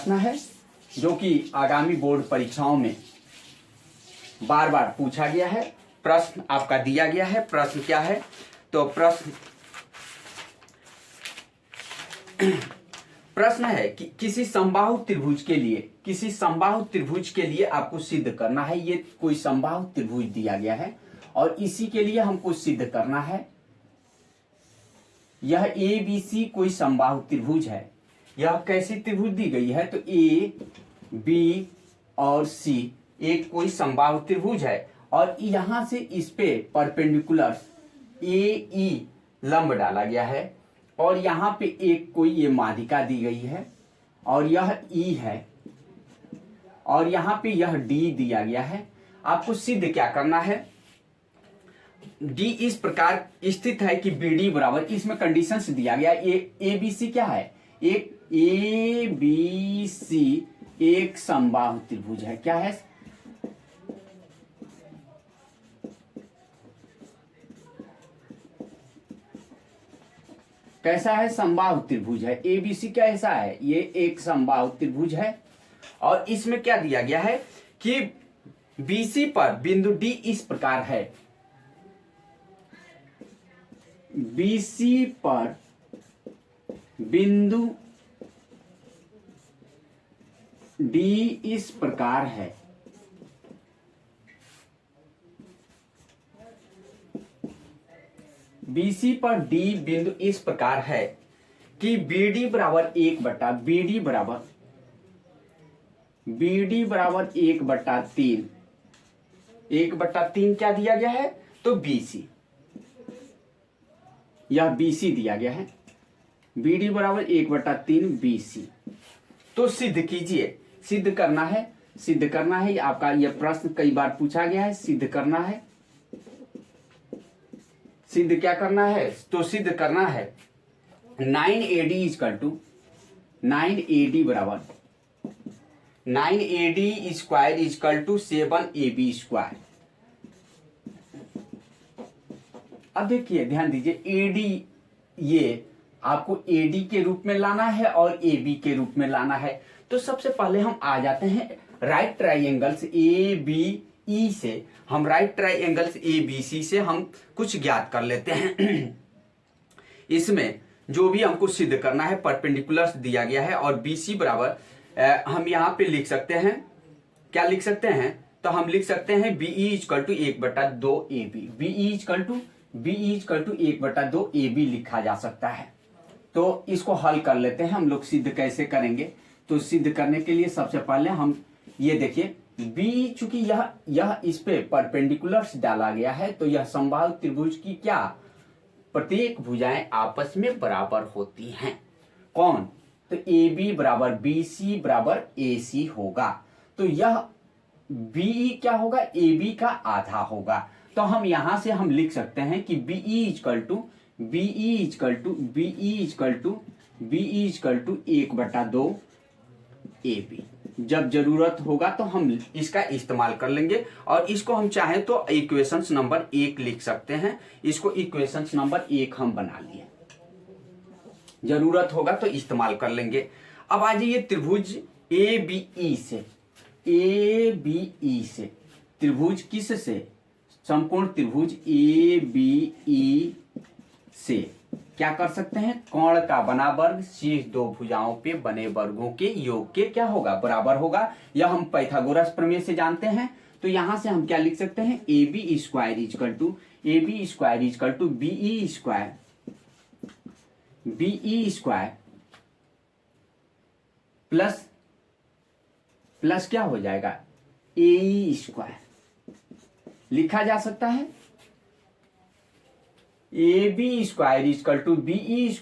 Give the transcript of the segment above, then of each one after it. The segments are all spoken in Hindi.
प्रश्न है जो कि आगामी बोर्ड परीक्षाओं में बार बार पूछा गया है। प्रश्न आपका दिया गया है। प्रश्न क्या है? तो प्रश्न है कि किसी समबाहु त्रिभुज के लिए आपको सिद्ध करना है। ये कोई समबाहु त्रिभुज दिया गया है और इसी के लिए हमको सिद्ध करना है। यह ए बी सी कोई समबाहु त्रिभुज है। यह कैसी त्रिभुज दी गई है? तो ए बी और सी एक कोई समबाहु त्रिभुज है और यहां से इस पे परपेंडिकुलर ए ई लंब डाला गया है और यहाँ पे एक कोई ये माध्यिका दी गई है और यह ई है और यहाँ पे यह डी दिया गया है। आपको सिद्ध क्या करना है? डी इस प्रकार स्थित है कि बी डी बराबर, इसमें कंडीशंस दिया गया। ए बी सी क्या है? एक ए बी सी एक समबाहु त्रिभुज है। क्या है? कैसा है? समबाहु त्रिभुज है। ए बी सी क्या ऐसा है? ये एक समबाहु त्रिभुज है और इसमें क्या दिया गया है कि बीसी पर बिंदु डी इस प्रकार है। बीसी पर बिंदु डी इस प्रकार है। बीसी पर डी बिंदु इस प्रकार है कि बीडी बराबर 1/3 1/3 क्या दिया गया है? तो बीसी, यह बीसी दिया गया है। बीडी बराबर 1/3 बीसी। तो सिद्ध कीजिए। सिद्ध करना है। आपका यह प्रश्न कई बार पूछा गया है। सिद्ध करना है। सिद्ध क्या करना है? तो सिद्ध करना है 9AD = 9AD बराबर 9AD² = 7AB²। अब देखिए, ध्यान दीजिए, AD ये आपको AD के रूप में लाना है और AB के रूप में लाना है। तो सबसे पहले हम आ जाते हैं राइट ट्राइंगल्स ABE से। हम राइट ट्राइंगल्स ABC से हम कुछ ज्ञात कर लेते हैं। इसमें जो भी हमको सिद्ध करना है, परपेंडिकुलर्स दिया गया है और BC बराबर हम यहाँ पे लिख सकते हैं। क्या लिख सकते हैं? तो हम लिख सकते हैं BE = 1/2 AB। BE = 1/2 AB लिखा जा सकता है। तो इसको हल कर लेते हैं हम लोग। सिद्ध कैसे करेंगे? तो सिद्ध करने के लिए सबसे पहले हम ये देखिए, बी चूंकि यह इस पे परपेंडिकुलर्स डाला गया है तो यह समबाहु त्रिभुज की क्या प्रत्येक भुजाएं आपस में बराबर होती हैं। कौन? तो ए बी बराबर बी सी बराबर ए सी होगा। तो यह बी क्या होगा? ए बी का आधा होगा। तो हम यहां से हम लिख सकते हैं कि बीई = 1/2 AB। जब जरूरत होगा तो हम इसका इस्तेमाल कर लेंगे और इसको हम चाहें तो इक्वेशंस नंबर 1 लिख सकते हैं। इसको इक्वेशंस नंबर 1 हम बना लिए। जरूरत होगा तो इस्तेमाल कर लेंगे। अब आ जाइए त्रिभुज ABE से। त्रिभुज किस से? समकोण त्रिभुज ABE से क्या कर सकते हैं? कोण का बना वर्ग शीर्ष दो भुजाओं पे बने वर्गों के योग के क्या होगा? बराबर होगा। यह हम पाइथागोरस प्रमेय से जानते हैं। तो यहां से हम क्या लिख सकते हैं? AB² BE² प्लस क्या हो जाएगा? AE² लिखा जा सकता है। AB² = BE²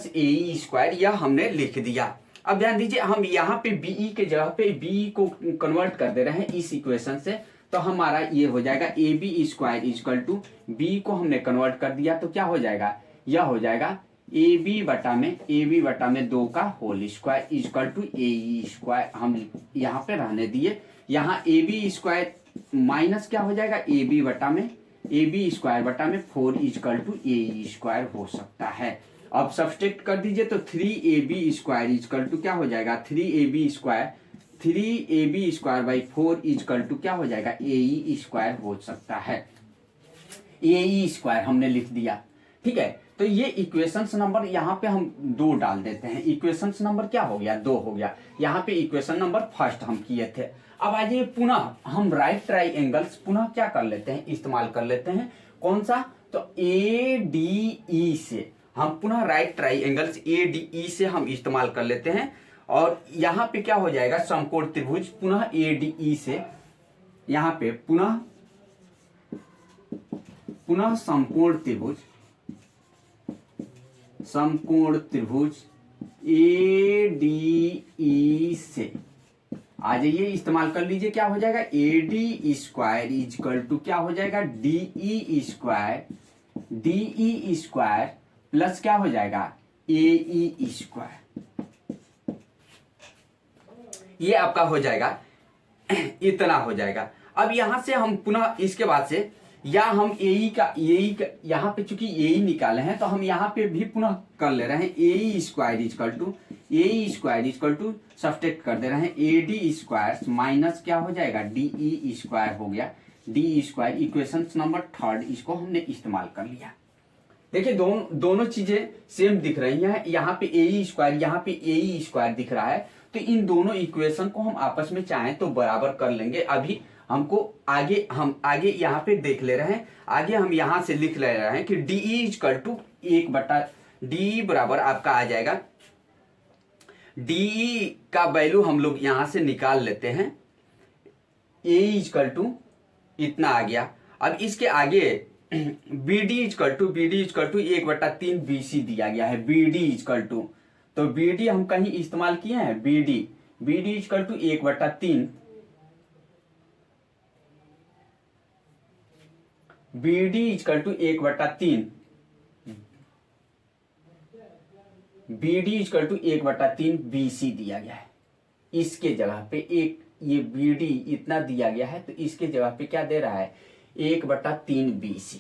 + AE², यह हमने लिख दिया। अब ध्यान दीजिए, हम यहाँ पे BE के जगह पे BE को कन्वर्ट कर दे रहे हैं इस इक्वेशन से। तो हमारा ये हो जाएगा AB² = B को हमने कन्वर्ट कर दिया तो क्या हो जाएगा? यह हो जाएगा AB बटा में 2 का होल स्क्वायर = AE²। हम यहाँ पे रहने दिए। यहाँ AB² माइनस क्या हो जाएगा? AB² बटा में 4 = AE² हो सकता है। अब सब्सट्रैक्ट कर दीजिए तो 3ab² इजकल टू क्या हो जाएगा 3ab² बाई 4 इजकल टू क्या हो जाएगा ae² हो सकता है। ae² हमने लिख दिया, ठीक है। तो ये इक्वेशंस नंबर यहाँ पे हम 2 डाल देते हैं। इक्वेशंस नंबर क्या हो गया 2 हो गया। यहाँ पे इक्वेशन नंबर फर्स्ट हम किए थे। अब आ जाइए पुनः हम राइट ट्राइंगल्स पुनः क्या कर लेते हैं, इस्तेमाल कर लेते हैं। कौन सा, तो ADE से हम पुनः राइट ट्राइंगल्स ADE से हम इस्तेमाल कर लेते हैं। और यहाँ पे क्या हो जाएगा समकोण त्रिभुज पुनः ADE से, यहाँ पे पुनः समकोण त्रिभुज ADE से आ जाइए, इस्तेमाल कर लीजिए। क्या हो जाएगा AD² इजकल टू क्या हो जाएगा DE² प्लस क्या हो जाएगा AE²। ये आपका हो जाएगा, इतना हो जाएगा। अब यहां से हम पुनः इसके बाद से या हम AE का यहाँ पे चूंकि AE निकाले हैं तो हम यहाँ पे भी पुनः कर ले रहे हैं AE² इजकल टू सब्सट्रैक्ट कर दे रहे हैं AD² माइनस क्या हो जाएगा DE² हो गया DE²। इक्वेशन नंबर थर्ड इसको हमने इस्तेमाल कर लिया। देखिए दोनों चीजें सेम दिख रही हैं। यहाँ पे AE², यहाँ पे AE² दिख रहा है, तो इन दोनों इक्वेशन को हम आपस में चाहें तो बराबर कर लेंगे। अभी हमको हम आगे यहाँ पे देख ले रहे हैं। आगे हम यहाँ से लिख ले रहे हैं कि DE बराबर आपका आ जाएगा, DE का वैल्यू हम लोग यहाँ से निकाल लेते हैं, A इतना आ गया। अब इसके आगे BD 1/3 BC दिया गया है। BD तो BD हम कहीं इस्तेमाल किए हैं, BD 1/3 BD 1/3 BC दिया गया है। इसके जगह पे एक ये BD इतना दिया गया है, तो इसके जगह पे क्या दे रहा है 1/3 BC।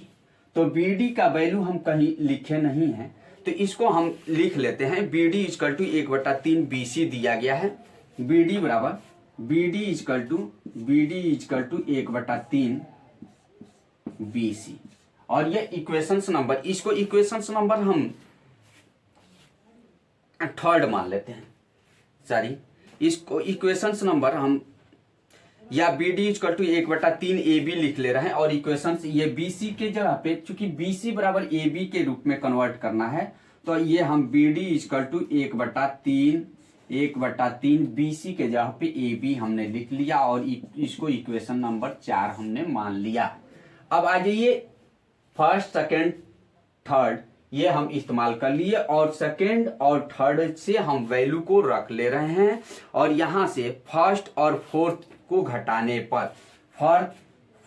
तो BD का वैल्यू हम कहीं लिखे नहीं है, तो इसको हम लिख लेते हैं। BD 1/3 BC दिया गया है। BD 1/3 BC। और ये इक्वेशंस नंबर, इसको इक्वेशंस नंबर हम थर्ड मान लेते हैं, सॉरी इसको इक्वेशंस नंबर हम या BD 1/3 AB लिख ले रहे हैं। और इक्वेशंस ये BC के जगह पे, चूंकि BC बराबर AB के रूप में कन्वर्ट करना है, तो ये हम BD 1/3 BC के जगह पे AB हमने लिख लिया और इसको इक्वेशन नंबर 4 हमने मान लिया। अब आ जाइए फर्स्ट सेकेंड थर्ड, ये हम इस्तेमाल कर लिए और सेकेंड और थर्ड से हम वैल्यू को रख ले रहे हैं। और यहां से फर्स्ट और फोर्थ को घटाने पर,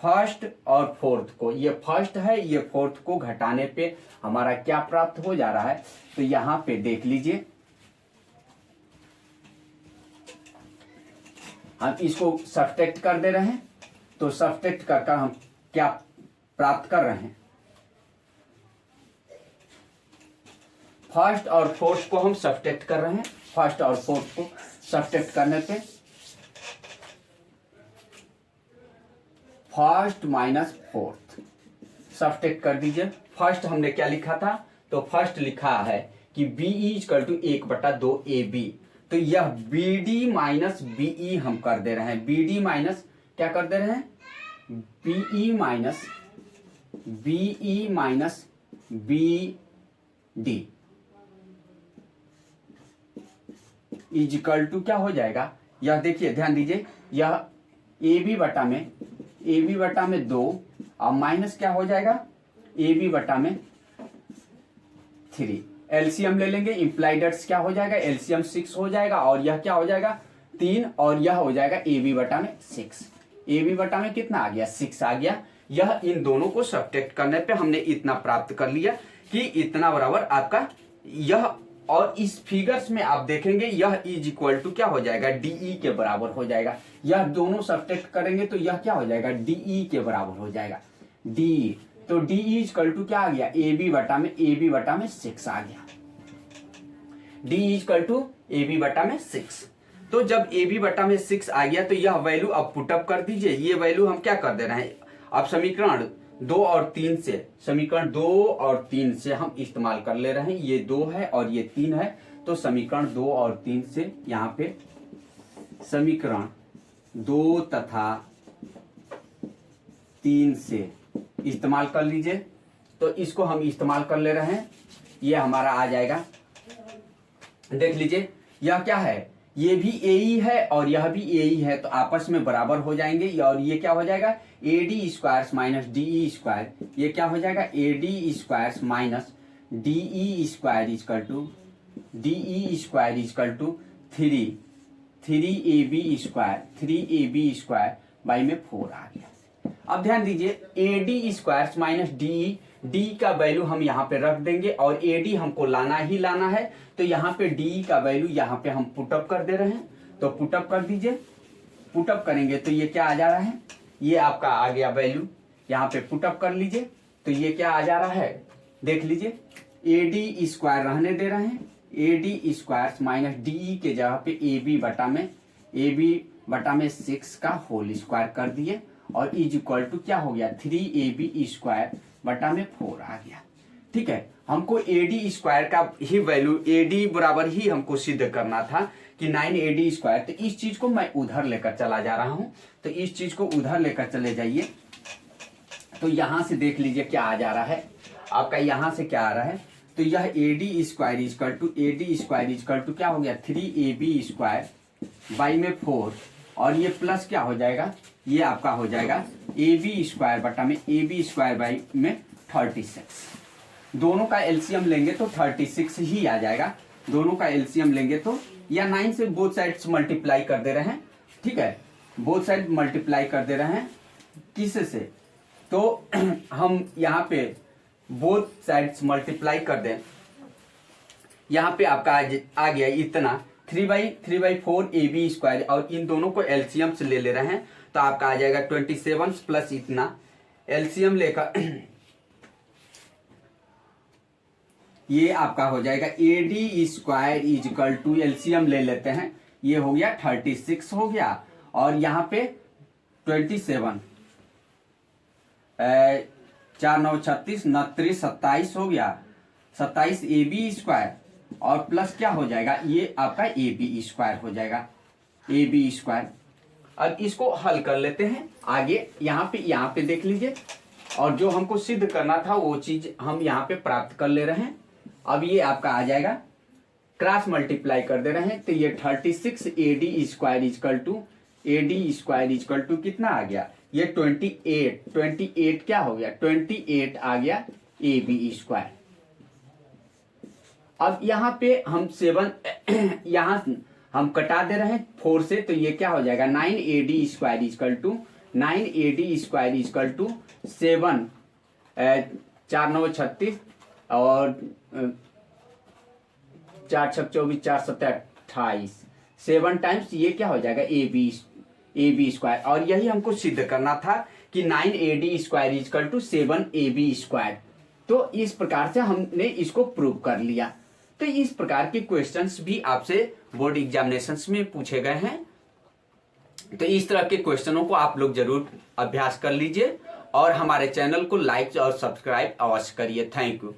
फर्स्ट और फोर्थ को, ये फर्स्ट है ये फोर्थ को घटाने पे हमारा क्या प्राप्त हो जा रहा है, तो यहां पे देख लीजिए। हम इसको सब्ट्रैक्ट कर दे रहे हैं, तो सब्ट्रैक्ट कर हम क्या प्राप्त कर रहे हैं, फर्स्ट और फोर्थ को हम सब्ट्रैक्ट कर रहे हैं। फर्स्ट और फोर्थ को सब्ट्रैक्ट करने पे फर्स्ट माइनस फोर्थ सब्ट्रैक्ट कर दीजिए। फर्स्ट हमने क्या लिखा था, तो फर्स्ट लिखा है कि BE 1/2 AB। तो यह BD माइनस BE हम कर दे रहे हैं। BD माइनस क्या कर दे रहे हैं, BE minus BD equal to क्या हो जाएगा, यह देखिए ध्यान दीजिए, यह AB बटा में 2 और माइनस क्या हो जाएगा AB बटा में 3। एलसीएम ले लेंगे, इंप्लाइडर्स क्या हो जाएगा, एलसीएम 6 हो जाएगा और यह क्या हो जाएगा 3 और यह हो जाएगा AB बटा में 6। AB बटा में कितना आ गया 6 आ गया। यह इन दोनों को सब्ट्रैक्ट करने पे हमने इतना प्राप्त कर लिया कि इतना बराबर आपका यह, और इस फिगर्स में आप देखेंगे यह इज इक्वल टू क्या हो जाएगा DE के बराबर हो जाएगा। यह दोनों सब्ट्रैक्ट करेंगे तो यह क्या हो जाएगा DE के बराबर हो जाएगा DE। तो DE इक्वल टू क्या आ गया AB बटा में 6 आ गया। D equal to A B बटा में 6। तो जब ए बी बटा में 6 आ गया तो यह वैल्यू अब पुटअप कर दीजिए। ये वैल्यू हम क्या कर दे रहे हैं, अब समीकरण 2 और 3 से, समीकरण 2 और 3 से हम इस्तेमाल कर ले रहे हैं। ये 2 है और ये 3 है, तो समीकरण 2 और 3 से यहाँ पे समीकरण 2 तथा 3 से इस्तेमाल कर लीजिए। तो इसको हम इस्तेमाल कर ले रहे हैं, ये हमारा आ जाएगा। देख लीजिए यह क्या है, ये भी ए ही है और यह भी ए ही है, तो आपस में बराबर हो जाएंगे। और ये क्या हो जाएगा, A D square minus D E square, ये क्या हो जाएगा, A D square minus D E square equal to D E square equal to 3 A B square by में 4 आ गया। अब ध्यान दीजिए, A D square minus D का वैल्यू हम यहाँ पे रख देंगे और ए डी हमको लाना ही लाना है, तो यहाँ पे डी का वैल्यू यहाँ पे हम पुटअप कर दे रहे हैं। तो पुटअप कर दीजिए, पुटअप करेंगे तो ये क्या आ जा रहा है, ये आपका आ गया वैल्यू, यहाँ पे पुटअप कर लीजिए तो ये क्या आ जा रहा है, देख लीजिए ए डी स्क्वायर रहने दे रहे हैं, ए डी स्क्वायर माइनस डी के जगह पे ए बी बटा में 6 का होल स्क्वायर कर दिए और इज इक्वल टू क्या हो गया, 3ab स्क्वायर बटा में 4 आ गया। ठीक है, हमको एडी स्क्वायर का ही वैल्यू, एडी बराबर ही हमको सिद्ध करना था कि 9ad स्क्वायर। तो इस चीज को मैं उधर लेकर चला जा रहा हूं, तो इस चीज को उधर लेकर चले जाइए। तो यहां से देख लीजिए क्या आ जा रहा है आपका, यहां से क्या आ रहा है, तो यह एडी स्क्वायर इजकल टू क्या हो गया, 3ab स्क्वायर बाई में 4 और ये प्लस क्या हो जाएगा, ये आपका हो जाएगा ए बी स्क्वायर बटा में ए बी स्क्वायर बाई में 36। दोनों का एलसीएम लेंगे तो 36 ही आ जाएगा, दोनों का एलसीएम लेंगे तो, या 9 से बोथ साइड्स मल्टीप्लाई कर दे रहे हैं। ठीक है, बोथ साइड मल्टीप्लाई कर दे रहे हैं, किस से, तो हम यहाँ पे बोथ साइड्स मल्टीप्लाई कर दें, यहाँ पे आपका आ गया इतना 3/4 ए बी स्क्वायर और इन दोनों को एलसीएम से ले रहे हैं तो आपका आ जाएगा 27 प्लस इतना एलसीएम लेकर ये आपका हो जाएगा A D square equal to, LCM ले लेते हैं, ये हो गया 36 हो गया और यहाँ पे 27 4 9 36 29 27 हो गया, 27 ए बी स्क्वायर और प्लस क्या हो जाएगा, ये आपका ए बी स्क्वायर हो जाएगा, ए बी स्क्वायर। अब इसको हल कर लेते हैं आगे, यहाँ पे देख लीजिए, और जो हमको सिद्ध करना था वो चीज हम यहाँ पे प्राप्त कर ले रहे हैं। अब ये आपका आ जाएगा, क्रॉस मल्टीप्लाई कर दे रहे हैं तो ये 36 A D square equal to कितना आ गया, ये 28 क्या हो गया, 28 आ गया ए बी स्क्वायर। अब यहाँ पे हम 7 यहाँ हम कटा दे रहे हैं 4 से, तो ये क्या हो जाएगा, 9ad स्क्वायर इजकल टू 7 4 9 36 और 4 6 24 4 7 28 7 टाइम्स ये क्या हो जाएगा ए बी स्क्वायर। और यही हमको सिद्ध करना था कि 9ad square equal to 7ab square. तो इस प्रकार से हमने इसको प्रूव कर लिया। तो इस प्रकार के क्वेश्चंस भी आपसे बोर्ड एग्जामिनेशंस में पूछे गए हैं, तो इस तरह के क्वेश्चनों को आप लोग जरूर अभ्यास कर लीजिए और हमारे चैनल को लाइक और सब्सक्राइब अवश्य करिए। Thank you.